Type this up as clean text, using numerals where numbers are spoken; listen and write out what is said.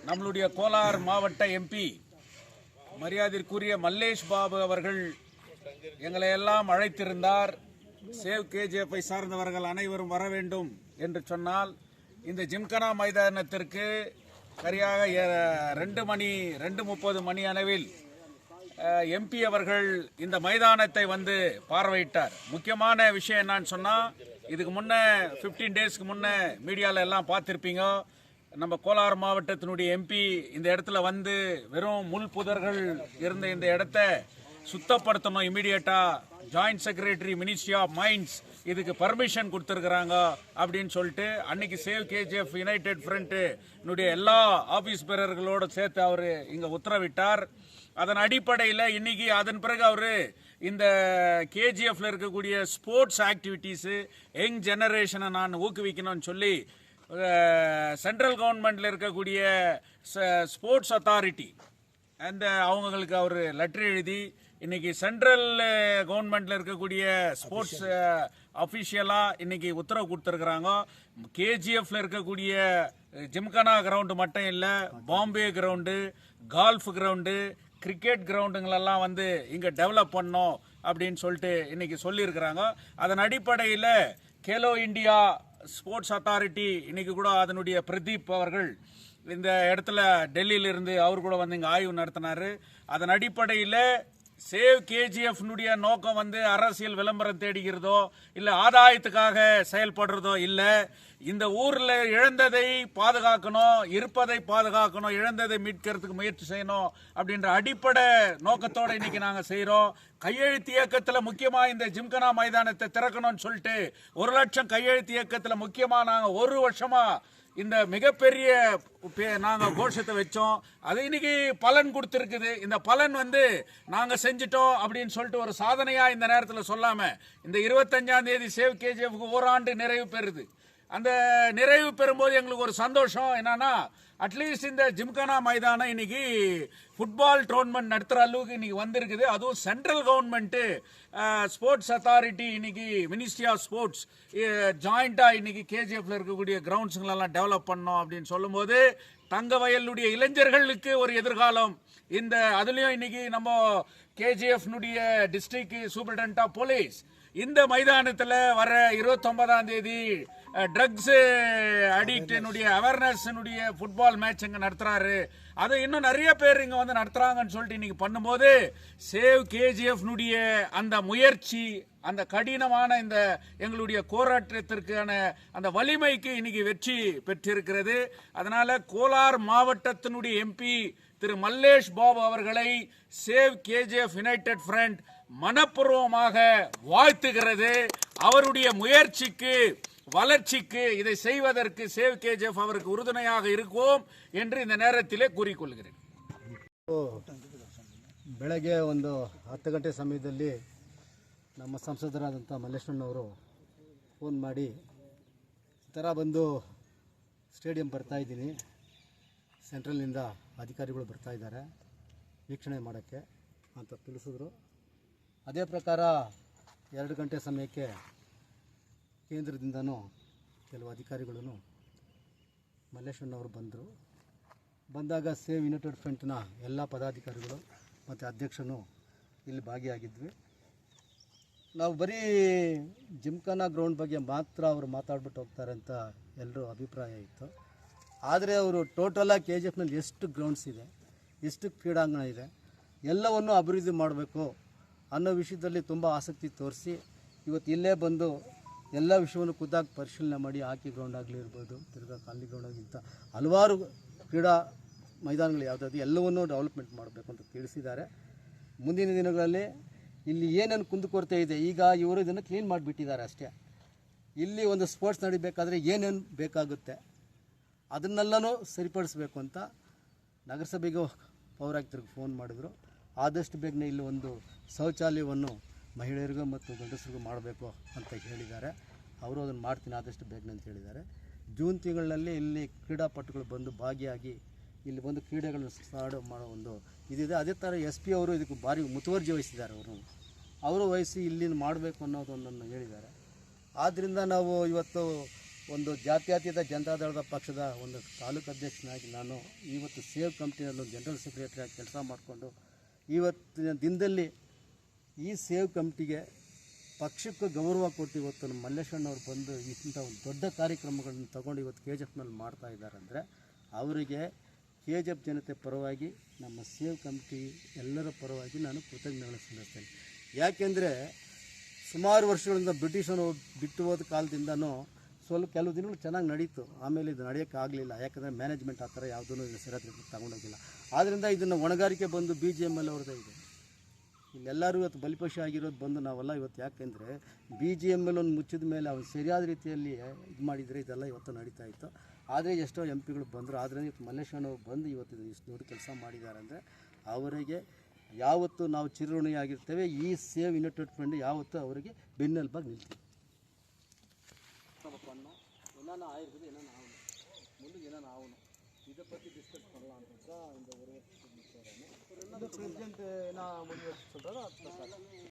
நம்மளுடைய கோலார் மாவட்ட எம்பி மரியாதைக்குரிய மல்லேஷ் பாபு அவர்கள் எங்களை எல்லாம் அழைத்திருந்தார். சேவ் கேஜிஎஃப்பை சார்ந்தவர்கள் அனைவரும் வர வேண்டும் என்று சொன்னால் இந்த ஜிம்கனா மைதானத்திற்கு சரியாக 2:30 மணி அளவில் எம்பி அவர்கள் இந்த மைதானத்தை வந்து பார்வையிட்டார். முக்கியமான விஷயம் என்னன்னு சொன்னால், இதுக்கு முன்னே 15 டேஸ்க்கு முன்னே மீடியாவில் எல்லாம் பார்த்துருப்பீங்க. நம்ம கோலார் மாவட்டத்தினுடைய எம்பி இந்த இடத்துல வந்து வெறும் முள் புதர்கள் இருந்த இந்த இடத்த சுத்தப்படுத்தணும் இமீடியட்டாக, joint secretary ministry of mines இதுக்கு பர்மிஷன் கொடுத்துருக்குறாங்க அப்படின்னு சொல்லிட்டு அன்னைக்கு சேவ் கேஜிஎஃப் யுனைடெட் ஃப்ரண்ட் எல்லா ஆஃபீஸ் பேரர்களோடு சேர்த்து அவர் இங்கே உத்தரவிட்டார். அதன் அடிப்படையில் இன்னைக்கு அதன் பிறகு அவர் இந்த கேஜிஎஃப்ல இருக்கக்கூடிய ஸ்போர்ட்ஸ் ஆக்டிவிட்டீஸு யங் ஜெனரேஷனை நான் ஊக்குவிக்கணும்னு சொல்லி சென்ட்ரல் கவர்மெண்ட்ல இருக்கக்கூடிய ஸ்போர்ட்ஸ் அத்தாரிட்டி அவங்களுக்கு அவர் லெட்டர் எழுதி இன்னைக்கு சென்ட்ரல் கவர்மெண்ட்ல இருக்கக்கூடிய ஸ்போர்ட்ஸ் அஃபிஷியலா இன்னைக்கு உத்தரவு கொடுத்துருக்குறாங்க. கேஜிஎஃப்ல இருக்கக்கூடிய ஜிம்கனா கிரவுண்டு மட்டும் இல்லை, Bombay ground, golf ground, cricket கிரவுண்டுங்களெல்லாம் வந்து இங்கே டெவலப் பண்ணோம் அப்படின்னு சொல்லிட்டு இன்னைக்கு சொல்லியிருக்கிறாங்க. அதன் அடிப்படையில் கேலோ இந்தியா ஸ்போர்ட்ஸ் அத்தாரிட்டி இன்னைக்கு கூட அதனுடைய பிரதீப் அவர்கள் இந்த இடத்துல டெல்லியிலிருந்து அவர் கூட வந்து இங்கே ஆய்வு நடத்தினார். அதன் அடிப்படையில் சேவ் கேஜிஎஃப் நோக்கம் வந்து அரசியல் விளம்பரம் தேடுகிறதோ இல்லை ஆதாயத்துக்காக செயல்படுறதோ இல்லை. இந்த ஊரில் இழந்ததை பாதுகாக்கணும், இருப்பதை பாதுகாக்கணும், இழந்ததை மீட்கிறதுக்கு முயற்சி செய்யணும் அப்படின்ற அடிப்படை நோக்கத்தோடு இன்னைக்கு நாங்கள் செய்கிறோம். கையெழுத்து இயக்கத்தில் முக்கியமாக இந்த ஜிம்கனா மைதானத்தை திறக்கணும்னு சொல்லிட்டு 1 லட்சம் கையெழுத்து இயக்கத்தில் முக்கியமாக நாங்கள் 1 வருஷமாக இந்த மிகப்பெரிய நாங்கள் கோஷத்தை வச்சோம். அது இன்னைக்கு பலன் கொடுத்துருக்குது. இந்த பலன் வந்து நாங்கள் செஞ்சிட்டோம் அப்படின்னு சொல்லிட்டு ஒரு சாதனையாக இந்த நேரத்தில் சொல்லாமல், இந்த 25ஆம் தேதி சேவ் கேஜிஎஃப்க்கு 1 ஆண்டு நிறைவு பெறுது. அந்த நிறைவு பெறும்போது எங்களுக்கு ஒரு சந்தோஷம் என்னன்னா, அட்லீஸ்ட் இந்த ஜிம்கனா மைதானம் இன்னைக்கு ஃபுட்பால் டோர்னமெண்ட் நடத்துகிற அளவுக்கு இன்னைக்கு வந்திருக்குது. அதுவும் சென்ட்ரல் கவர்மெண்ட்டு ஸ்போர்ட்ஸ் அத்தாரிட்டி இன்னைக்கு மினிஸ்ட்ரி ஆஃப் ஸ்போர்ட்ஸ் ஜாயிண்டாக இன்னைக்கு கேஜிஎஃப்ல இருக்கக்கூடிய கிரவுண்ட்ஸுங்களெல்லாம் டெவலப் பண்ணோம் அப்படின்னு சொல்லும்போது தங்க வயலுடைய இளைஞர்களுக்கு ஒரு எதிர்காலம். இந்த அதுலேயும் இன்னைக்கு நம்ம KGF district superintendent of police இந்த மைதானத்தில் வர 29ஆம் தேதி ட்ரக்ஸ் அடிக்டினுடைய அவேர்னஸ் ஃபுட்பால் மேட்ச் இங்கே நடத்துறாரு. அது இன்னும் நிறைய பேர் இங்கே வந்து நடத்துறாங்கன்னு சொல்லிட்டு இன்னைக்கு பண்ணும்போது சேவ் கேஜிஎஃப் அந்த முயற்சி, அந்த கடினமான இந்த எங்களுடைய போராட்டத்திற்கான அந்த வலிமைக்கு இன்னைக்கு வெற்றி பெற்றிருக்கிறது. அதனால கோலார் மாவட்டத்தினுடைய எம்பி திரு மல்லேஷ் பாபு அவர்களை சேவ் கேஜிஎஃப் யுனைடெட் ஃப்ரண்ட் மனப்பூர்வமாக வாழ்த்துகிறது. அவருடைய முயற்சிக்கு, வளர்ச்சிக்கு, இதை செய்வதற்கு சேவ் கேஜிஎஃப் அவருக்கு உறுதுணையாக இருக்கும் என்று இந்த நேரத்திலே கூறிக்கொள்கிறேன். ಬೆಳಗ್ಗೆ ಒಂದು 10 ಗಂಟೆ ಸಮಯದಲ್ಲಿ ನಮ್ಮ ಸಂಸದರಾದಂಥ ಮಲ್ಲೇಶ್ವರನವರು ಫೋನ್ ಮಾಡಿ ಈ ಥರ ಬಂದು ಸ್ಟೇಡಿಯಂ ಬರ್ತಾಯಿದ್ದೀನಿ, ಸೆಂಟ್ರಲ್ನಿಂದ ಅಧಿಕಾರಿಗಳು ಬರ್ತಾಯಿದ್ದಾರೆ ವೀಕ್ಷಣೆ ಮಾಡೋಕ್ಕೆ ಅಂತ ತಿಳಿಸಿದ್ರು. ಅದೇ ಪ್ರಕಾರ 2 ಗಂಟೆ ಸಮಯಕ್ಕೆ ಕೇಂದ್ರದಿಂದನೂ ಕೆಲವು ಅಧಿಕಾರಿಗಳು ಮಲ್ಲೇಶ್ವರನವರು ಬಂದರು. ಬಂದಾಗ ಸೇವ್ ಯುನೈಟೆಡ್ ಫ್ರಂಟ್ನ ಎಲ್ಲ ಪದಾಧಿಕಾರಿಗಳು ಮತ್ತು ಅಧ್ಯಕ್ಷನು ಇಲ್ಲಿ ಭಾಗಿಯಾಗಿದ್ವಿ. ನಾವು ಬರೀ ಜಿಮ್ಖಾನಾ ಗ್ರೌಂಡ್ ಬಗ್ಗೆ ಮಾತ್ರ ಅವರು ಮಾತಾಡ್ಬಿಟ್ಟು ಹೋಗ್ತಾರೆ ಅಂತ ಎಲ್ಲರೂ ಅಭಿಪ್ರಾಯ ಇತ್ತು. ಆದರೆ ಅವರು ಟೋಟಲಾಗಿ KGFನಲ್ಲಿ ಎಷ್ಟು ಗ್ರೌಂಡ್ಸ್ ಇದೆ, ಎಷ್ಟು ಕ್ರೀಡಾಂಗಣ ಇದೆ, ಎಲ್ಲವನ್ನು ಅಭಿವೃದ್ಧಿ ಮಾಡಬೇಕು ಅನ್ನೋ ವಿಷಯದಲ್ಲಿ ತುಂಬ ಆಸಕ್ತಿ ತೋರಿಸಿ ಇವತ್ತು ಇಲ್ಲೇ ಬಂದು ಎಲ್ಲ ವಿಷಯವನ್ನು ಖುದ್ದಾಗಿ ಪರಿಶೀಲನೆ ಮಾಡಿ ಹಾಕಿ ಗ್ರೌಂಡ್ ಆಗಲಿ ಇರ್ಬೋದು, ತಿರ್ಗಾ ಕಾಲನಿ ಗ್ರೌಂಡ್ ಆಗಿಂತ ಹಲವಾರು ಕ್ರೀಡಾ ಮೈದಾನಗಳು ಯಾವುದಾದ್ರು ಎಲ್ಲವನ್ನೂ ಡೆವಲಪ್ಮೆಂಟ್ ಮಾಡಬೇಕು ಅಂತ ತಿಳಿಸಿದ್ದಾರೆ. ಮುಂದಿನ ದಿನಗಳಲ್ಲಿ ಇಲ್ಲಿ ಏನೇನು ಕುಂದುಕೊರತೆ ಇದೆ, ಈಗ ಇವರು ಇದನ್ನು ಕ್ಲೀನ್ ಮಾಡಿಬಿಟ್ಟಿದ್ದಾರೆ ಅಷ್ಟೇ. ಇಲ್ಲಿ ಒಂದು ಸ್ಪೋರ್ಟ್ಸ್ ನಡಿಬೇಕಾದ್ರೆ ಏನೇನು ಬೇಕಾಗುತ್ತೆ ಅದನ್ನೆಲ್ಲನೂ ಸರಿಪಡಿಸಬೇಕು ಅಂತ ನಗರಸಭೆಗೂ ಪೌರಾಯುಕ್ತರಿಗೆ ಫೋನ್ ಮಾಡಿದ್ರು. ಆದಷ್ಟು ಬೇಗನೆ ಇಲ್ಲಿ ಒಂದು ಶೌಚಾಲಯವನ್ನು ಮಹಿಳೆಯರಿಗೂ ಮತ್ತು ಗಂಡಸರಿಗೂ ಮಾಡಬೇಕು ಅಂತ ಹೇಳಿದ್ದಾರೆ. ಅವರು ಅದನ್ನು ಮಾಡ್ತೀನಿ ಆದಷ್ಟು ಬೇಗನೆ ಅಂತ ಹೇಳಿದ್ದಾರೆ. ಜೂನ್ ತಿಂಗಳಲ್ಲಿ ಇಲ್ಲಿ ಕ್ರೀಡಾಪಟುಗಳು ಬಂದು ಭಾಗಿಯಾಗಿ ಇಲ್ಲಿ ಬಂದು ಕ್ರೀಡೆಗಳನ್ನು ಸ್ಟಾರ್ಟ್ ಮಾಡೋ ಒಂದು ಇದಿದೆ. ಅದೇ ಥರ SP ಅವರು ಇದಕ್ಕೆ ಭಾರಿ ಮುತುವರ್ಜಿ ವಹಿಸಿದ್ದಾರೆ. ಅವರು ವಹಿಸಿ ಇಲ್ಲಿನ ಮಾಡಬೇಕು ಅನ್ನೋದೊಂದನ್ನು ಹೇಳಿದ್ದಾರೆ. ಆದ್ದರಿಂದ ನಾವು ಇವತ್ತು ಒಂದು ಜಾತ್ಯತೀತ ಜನತಾದಳದ ಪಕ್ಷದ ಒಂದು ತಾಲೂಕು ಅಧ್ಯಕ್ಷನಾಗಿ ನಾನು ಇವತ್ತು ಸೇವ್ ಕಮಿಟಿನಲ್ಲಿ ಒಂದು ಜನರಲ್ ಸೆಕ್ರೆಟರಿಯಾಗಿ ಕೆಲಸ ಮಾಡಿಕೊಂಡು ಇವತ್ತಿನ ದಿನದಲ್ಲಿ ಈ ಸೇವ್ ಕಮಿಟಿಗೆ ಪಕ್ಷಕ್ಕೆ ಗೌರವ ಕೊಟ್ಟು ಇವತ್ತು ನಮ್ಮ ಮಲ್ಲೇಶಣ್ಣವ್ರು ಬಂದು ಇಂಥ ಒಂದು ದೊಡ್ಡ ಕಾರ್ಯಕ್ರಮಗಳನ್ನು ತಗೊಂಡು ಇವತ್ತು KGFನಲ್ಲಿ ಮಾಡ್ತಾ ಇದ್ದಾರೆ ಅಂದರೆ ಅವರಿಗೆ KGF ಜನತೆ ಪರವಾಗಿ ನಮ್ಮ ಸೇವ್ ಕಮಿಟಿ ಎಲ್ಲರ ಪರವಾಗಿ ನಾನು ಕೃತಜ್ಞತೆಗಳನ್ನು ಸಲ್ಲಿಸ್ತೇನೆ. ಯಾಕೆಂದರೆ ಸುಮಾರು ವರ್ಷಗಳಿಂದ ಬ್ರಿಟಿಷರು ಬಿಟ್ಟು ಹೋದ ಕಾಲದಿಂದನೂ ಕೆಲವು ದಿನಗಳು ಚೆನ್ನಾಗಿ ನಡೀತು. ಆಮೇಲೆ ಇದು ನಡೆಯೋಕ್ಕಾಗಲಿಲ್ಲ, ಯಾಕಂದರೆ ಮ್ಯಾನೇಜ್ಮೆಂಟ್ ಆ ಥರ ಯಾವುದೂ ಸರಿಯಾದ ತಗೊಂಡೋಗಿಲ್ಲ. ಆದ್ದರಿಂದ ಇದನ್ನು ಹೊಣೆಗಾರಿಕೆ ಬಂದು BGML ಅವ್ರದ್ದೇ ಇದೆ. ಇಲ್ಲೆಲ್ಲರೂ ಇವತ್ತು ಬಲಿಪಶು ಆಗಿರೋದು ಬಂದು ನಾವೆಲ್ಲ ಇವತ್ತು, ಯಾಕೆಂದರೆ BGML ಒಂದು ಮುಚ್ಚಿದ ಮೇಲೆ ಅವ್ನು ಸರಿಯಾದ ರೀತಿಯಲ್ಲಿ ಇದು ಮಾಡಿದರೆ ಇದೆಲ್ಲ ಇವತ್ತು ನಡೀತಾ ಇತ್ತು. ಆದರೆ ಎಷ್ಟೋ MP ಗಳು ಬಂದರು. ಆದರೆ ಇವತ್ತು ಮಲ್ಲೇಶಣ್ಣವ್ರು ಬಂದು ಇವತ್ತು ಇಷ್ಟು ದೊಡ್ಡ ಕೆಲಸ ಮಾಡಿದ್ದಾರೆ ಅಂದರೆ ಅವರಿಗೆ ಯಾವತ್ತು ನಾವು ಚಿರಋಣಿಯಾಗಿರ್ತೇವೆ. ಈ ಸೇವ್ ಯುನೈಟೆಡ್ ಫ್ರಂಟ್ ಯಾವತ್ತೂ ಅವರಿಗೆ ಬೆನ್ನೆಲುಬಾಗಿ ನಿಲ್ತೀವಿ. ಏನಾನ ಆಯುರ್ವೇದ ಏನಾನ ಆವನು ಮುಂದೆ ಏನಾನ ಆವನು ಇதை பற்றி டிஸ்கஸ் பண்ணலாம் தான் இந்த ஒரு வருஷத்துக்கு ಪ್ರೆಸಿಡೆಂಟ್ ಏನೋ ಮುಂದುವರಿಸಿ சொல்கிறாರೋ ಅದು